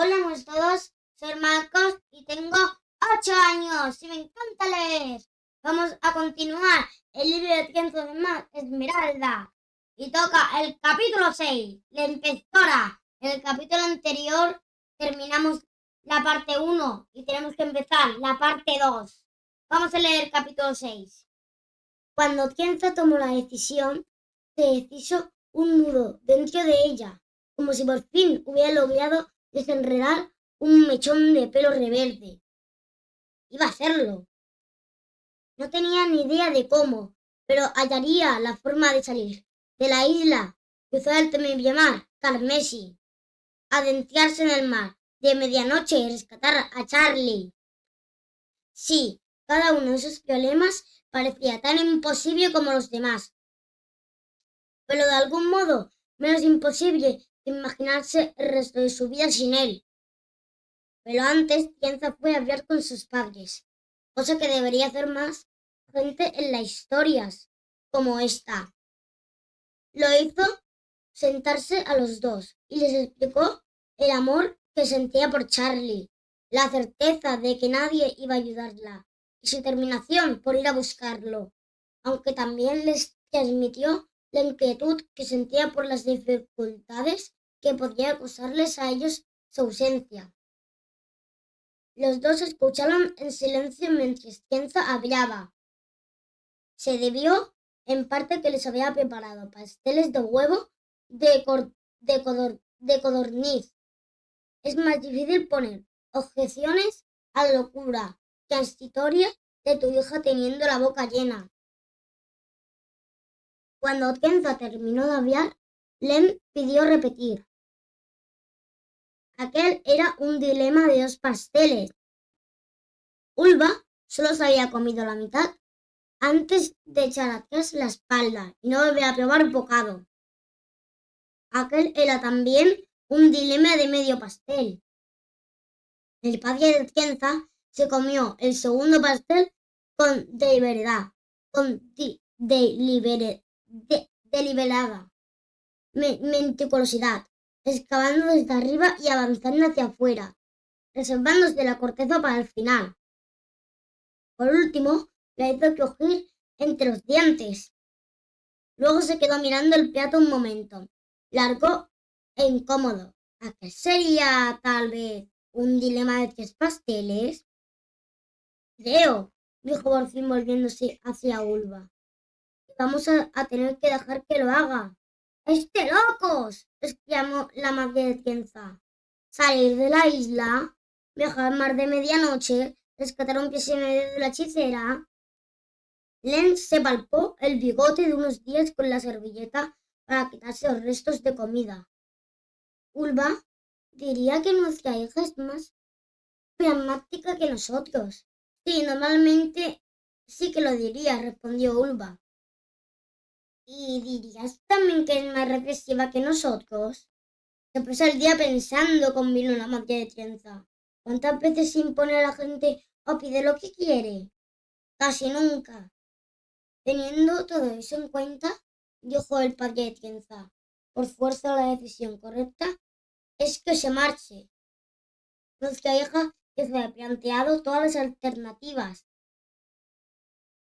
Hola, buenos todos. Soy Marcos y tengo 8 años y me encanta leer. Vamos a continuar el libro de Tiempo de Mar Esmeralda. Y toca el capítulo 6, la inspectora. En el capítulo anterior terminamos la parte 1 y tenemos que empezar la parte 2. Vamos a leer el capítulo 6. Cuando Tienza tomó la decisión, se deshizo un nudo dentro de ella, como si por fin hubiera logrado desenredar un mechón de pelo rebelde. Iba a hacerlo. No tenía ni idea de cómo, pero hallaría la forma de salir de la isla, cruzar el temible mar Carmesí, adentrarse en el mar de medianoche y rescatar a Charlie. Sí, cada uno de esos problemas parecía tan imposible como los demás, pero de algún modo menos imposible que imaginarse el resto de su vida sin él. Pero antes Tienza fue a hablar con sus padres, cosa que debería hacer más gente en las historias como esta. Lo hizo sentarse a los dos y les explicó el amor que sentía por Charlie, la certeza de que nadie iba a ayudarla y su determinación por ir a buscarlo, aunque también les transmitió la inquietud que sentía por las dificultades que podía causarles a ellos su ausencia. Los dos escucharon en silencio mientras Tienza hablaba. Se debió en parte que les había preparado pasteles de huevo de codorniz. Es más difícil poner objeciones a la locura que a esta historia de tu hija teniendo la boca llena. Cuando Tienza terminó de hablar, Len pidió repetir. Aquel era un dilema de 2 pasteles. Ulva solo se había comido la mitad antes de echar atrás la espalda y no volver a probar bocado. Aquel era también un dilema de medio pastel. El padre de Tienza se comió el segundo pastel con deliberada meticulosidad, excavando desde arriba y avanzando hacia afuera, reservándose la corteza para el final. Por último, la hizo crujir entre los dientes. Luego se quedó mirando el plato un momento, largo e incómodo. ¿A qué sería, tal vez, un dilema de 3 pasteles? Creo, dijo por fin volviéndose hacia Ulva. Vamos a tener que dejar que lo haga. ¡Esté locos! Exclamó la madre de Tienza. Salir de la isla, viajar al mar de medianoche, rescatar un pie en medio de la hechicera. Len se palpó el bigote de unos días con la servilleta para quitarse los restos de comida. Ulva diría que nuestra hija es más pragmática que nosotros. Sí, normalmente sí que lo diría, respondió Ulva. ¿Y dirías también que es más reflexiva que nosotros? Se pasa el día pensando, convino la madre de Tienza. ¿Cuántas veces se impone a la gente o pide lo que quiere? Casi nunca. Teniendo todo eso en cuenta, dijo el padre de Tienza, por fuerza la decisión correcta es que se marche. Nuestra hija que se ha planteado todas las alternativas.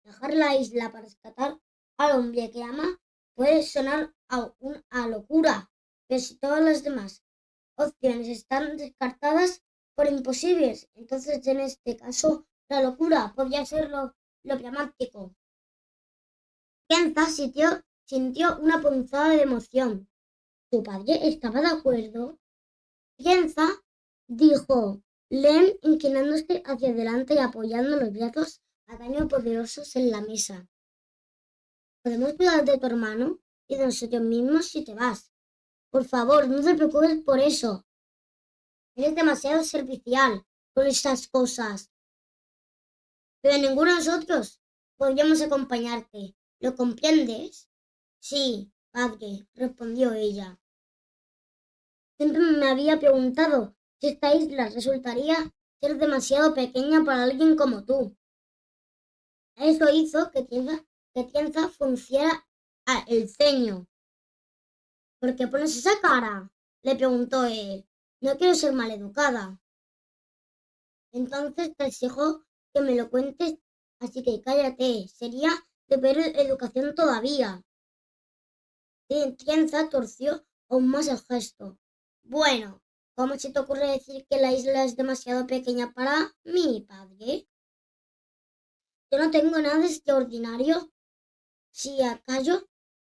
Dejar la isla para rescatar al hombre que ama puede sonar a locura, pero si todas las demás opciones están descartadas por imposibles, entonces en este caso la locura podría ser lo pragmático. Tienza sintió una punzada de emoción. ¿Tu padre estaba de acuerdo? Tienza, dijo Len, inclinándose hacia adelante y apoyando los brazos a daño poderosos en la mesa. Podemos cuidar de tu hermano y de nosotros mismos si te vas. Por favor, no te preocupes por eso. Eres demasiado servicial con estas cosas. Pero ninguno de nosotros podríamos acompañarte. ¿Lo comprendes? Sí, padre, respondió ella. Siempre me había preguntado si esta isla resultaría ser demasiado pequeña para alguien como tú. Eso hizo que Tienza frunciera el ceño. ¿Por qué pones esa cara?, le preguntó él. No quiero ser maleducada. Entonces te exijo que me lo cuentes, así que cállate. Sería de peor educación todavía. Tienza torció aún más el gesto. Bueno, ¿cómo se te ocurre decir que la isla es demasiado pequeña para mi padre? Yo no tengo nada de extraordinario. Si acaso,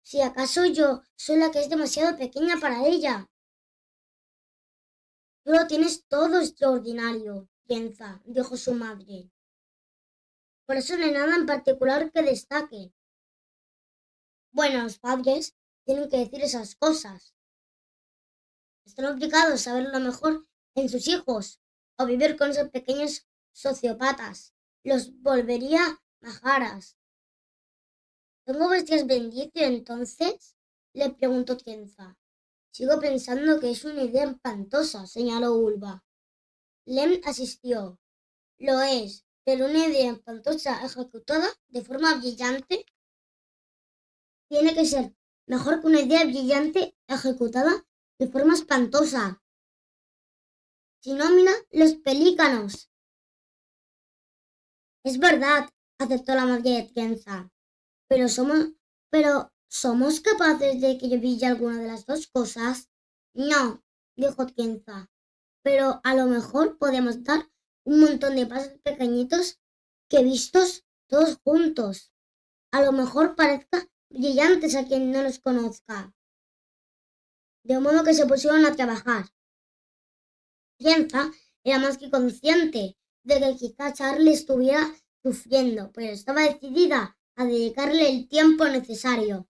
si acaso yo soy la que es demasiado pequeña para ella. Tú lo tienes todo extraordinario, piensa, dijo su madre. Por eso no hay nada en particular que destaque. Bueno, los padres tienen que decir esas cosas. Están obligados a ver lo mejor en sus hijos o vivir con esos pequeños sociópatas. Los volvería majaras. ¿Tengo bestias bendicio entonces? Le preguntó Tienza. Sigo pensando que es una idea espantosa, señaló Ulva. Lem asistió. Lo es, pero una idea espantosa ejecutada de forma brillante tiene que ser mejor que una idea brillante ejecutada de forma espantosa. Si no, mira los pelícanos. Es verdad, aceptó la madre de Tienza. Pero somos capaces de que yo brille alguna de las dos cosas. No, dijo Tienza. Pero a lo mejor podemos dar un montón de pasos pequeñitos que vistos todos juntos. A lo mejor parezca brillantes a quien no los conozca. De modo que se pusieron a trabajar. Tienza era más que consciente de que quizá Charlie estuviera sufriendo, pero estaba decidida a dedicarle el tiempo necesario.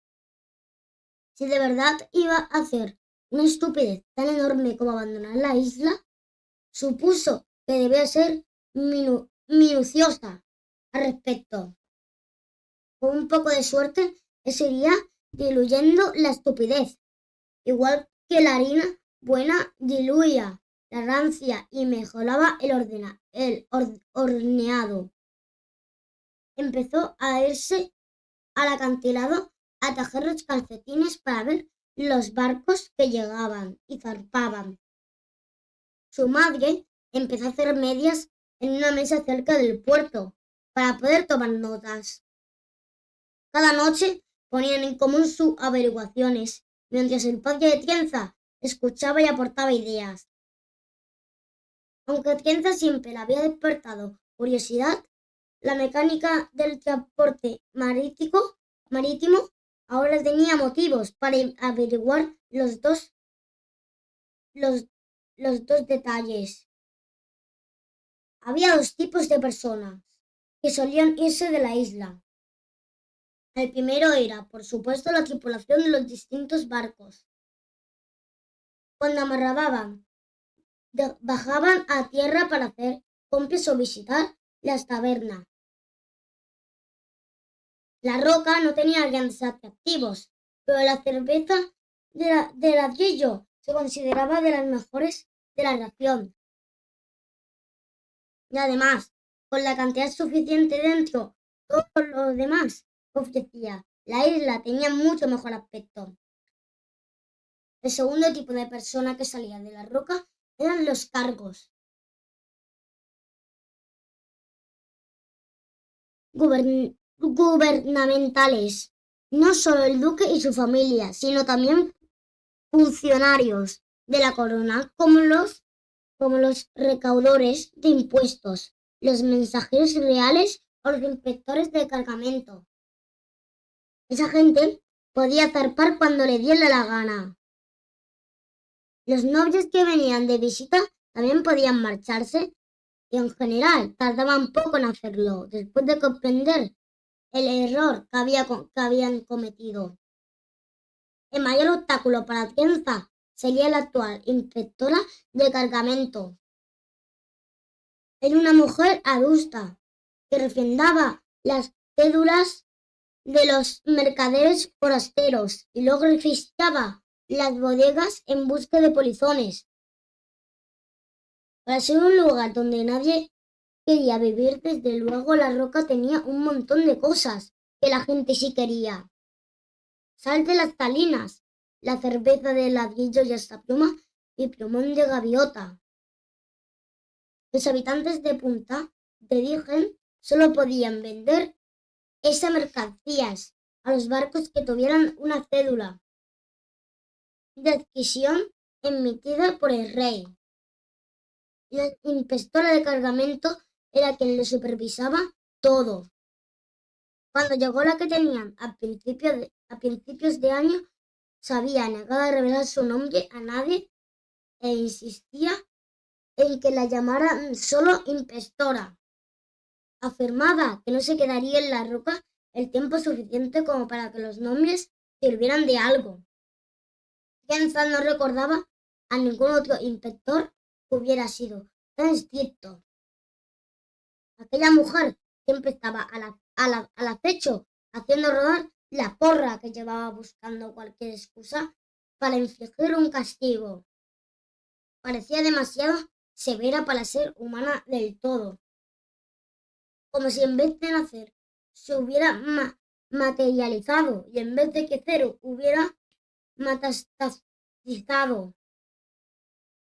Si de verdad iba a hacer una estupidez tan enorme como abandonar la isla, supuso que debía ser minuciosa al respecto. Con un poco de suerte, eso iría diluyendo la estupidez, igual que la harina buena diluía la rancia y mejoraba el horneado. Empezó a irse al acantilado a tejer los calcetines para ver los barcos que llegaban y zarpaban. Su madre empezó a hacer medias en una mesa cerca del puerto para poder tomar notas. Cada noche ponían en común sus averiguaciones, mientras el padre de Tienza escuchaba y aportaba ideas. Aunque Tienza siempre le había despertado curiosidad, la mecánica del transporte marítimo ahora tenía motivos para averiguar los dos detalles. Había dos tipos de personas que solían irse de la isla. El primero era, por supuesto, la tripulación de los distintos barcos. Cuando amarraban, bajaban a tierra para hacer compras o visitar las tabernas. La Roca no tenía grandes atractivos, pero la cerveza de ladrillo se consideraba de las mejores de la región. Y además, con la cantidad suficiente dentro, todo lo demás ofrecía. La isla tenía mucho mejor aspecto. El segundo tipo de persona que salía de la Roca eran los cargos gubernamentales. No solo el duque y su familia, sino también funcionarios de la corona, como los recaudadores de impuestos, los mensajeros reales o los inspectores de cargamento. Esa gente podía zarpar cuando le diera la gana. Los nobles que venían de visita también podían marcharse y en general tardaban poco en hacerlo después de comprender el error que habían cometido. El mayor obstáculo para Tienza sería la actual inspectora de cargamento. Era una mujer adusta que refrendaba las cédulas de los mercaderes forasteros y luego registraba las bodegas en busca de polizones. Para ser un lugar donde nadie quería vivir, desde luego la Roca tenía un montón de cosas que la gente sí quería. Sal de las salinas, la cerveza de ladrillo y hasta pluma y plumón de gaviota. Los habitantes de Punta de Digen solo podían vender esas mercancías a los barcos que tuvieran una cédula de adquisición emitida por el rey. La inspectora de cargamento era quien lo supervisaba todo. Cuando llegó la que tenían a principios de año, se había negado a revelar su nombre a nadie e insistía en que la llamaran solo inspectora. Afirmaba que no se quedaría en la roca el tiempo suficiente como para que los nombres sirvieran de algo. Kenza no recordaba a ningún otro inspector que hubiera sido tan estricto. Aquella mujer siempre estaba al acecho, haciendo rodar la porra que llevaba buscando cualquier excusa para infligir un castigo. Parecía demasiado severa para ser humana del todo. Como si en vez de nacer se hubiera materializado y en vez de crecer hubiera metastazizado.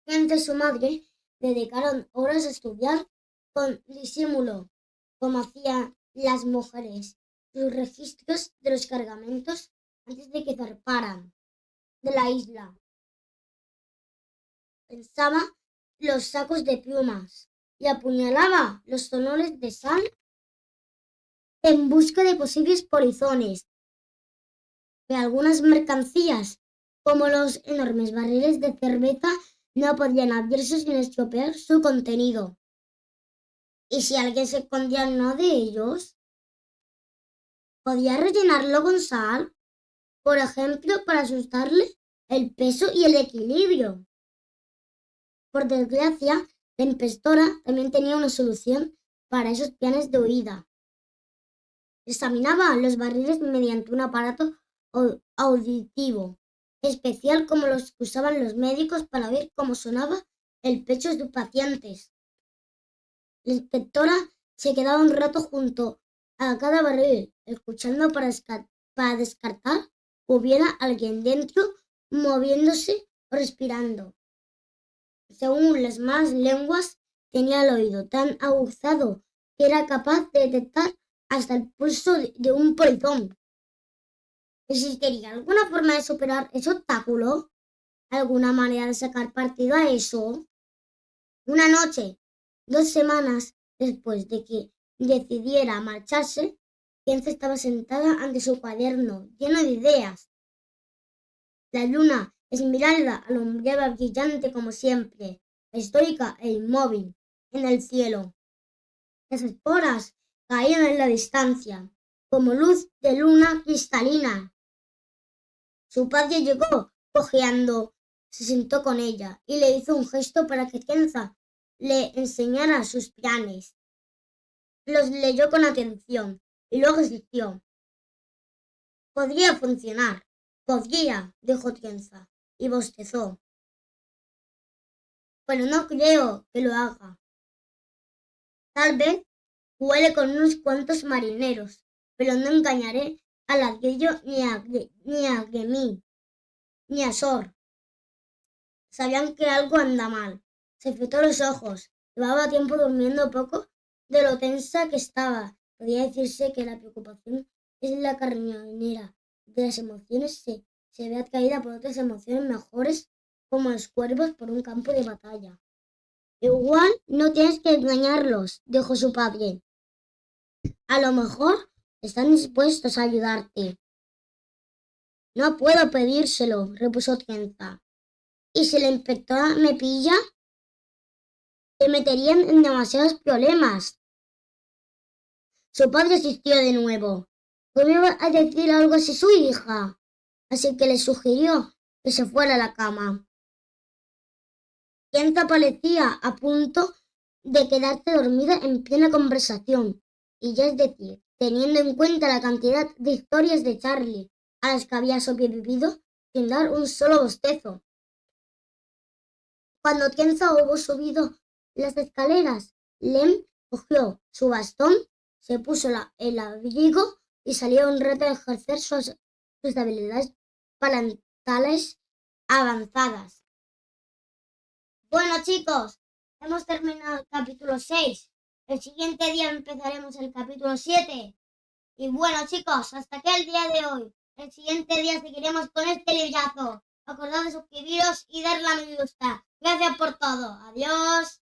Gente y su madre dedicaron horas a estudiar con disimulo, como hacían las mujeres, los registros de los cargamentos antes de que zarparan de la isla. Pensaba los sacos de plumas y apuñalaba los tonones de sal en busca de posibles polizones. De algunas mercancías, como los enormes barriles de cerveza, no podían abrirse sin estropear su contenido. ¿Y si alguien se escondía en uno de ellos? Podía rellenarlo con sal, por ejemplo, para asustarle el peso y el equilibrio. Por desgracia, la inspectora también tenía una solución para esos planes de huida. Examinaba los barriles mediante un aparato auditivo especial como los que usaban los médicos para ver cómo sonaba el pecho de sus pacientes. La inspectora se quedaba un rato junto a cada barril, escuchando para descartar que hubiera alguien dentro, moviéndose o respirando. Según las malas lenguas, tenía el oído tan aguzado que era capaz de detectar hasta el pulso de un polizón. ¿Existiría alguna forma de superar ese obstáculo? ¿Alguna manera de sacar partido a eso? Una noche, 2 semanas después de que decidiera marcharse, Kenza estaba sentada ante su cuaderno, lleno de ideas. La luna esmeralda alumbraba brillante como siempre, estoica e inmóvil, en el cielo. Las esporas caían en la distancia, como luz de luna cristalina. Su padre llegó, cojeando, se sentó con ella y le hizo un gesto para que Kenza le enseñara sus planes. Los leyó con atención y luego existió. Podría funcionar, podría, dijo Kenza, y bostezó. Pero no creo que lo haga. Tal vez huele con unos cuantos marineros, pero no engañaré a Ladrillo ni a Gemí, ni a Sor. Sabían que algo anda mal. Se frotó los ojos. Llevaba tiempo durmiendo poco de lo tensa que estaba. Podía decirse que la preocupación es la carronera de las emociones. Se ve atraída por otras emociones mejores, como los cuervos por un campo de batalla. Igual no tienes que engañarlos, dijo su padre. A lo mejor están dispuestos a ayudarte. No puedo pedírselo, repuso Kenza. ¿Y si la inspectora me pilla? Se meterían en demasiados problemas. Su padre insistió de nuevo. ¿Cómo iba a decir algo así su hija? Así que le sugirió que se fuera a la cama. Kenza parecía a punto de quedarse dormida en plena conversación, y ya es decir, teniendo en cuenta la cantidad de historias de Charlie a las que había sobrevivido sin dar un solo bostezo. Cuando Kenza hubo subido las escaleras, Lem cogió su bastón, se puso el abrigo y salió un rato a ejercer sus habilidades parentales avanzadas. Bueno, chicos, hemos terminado el capítulo 6. El siguiente día empezaremos el capítulo 7. Y bueno, chicos, hasta aquí el día de hoy. El siguiente día seguiremos con este librazo. Acordad de suscribiros y darle a me gusta. Gracias por todo. Adiós.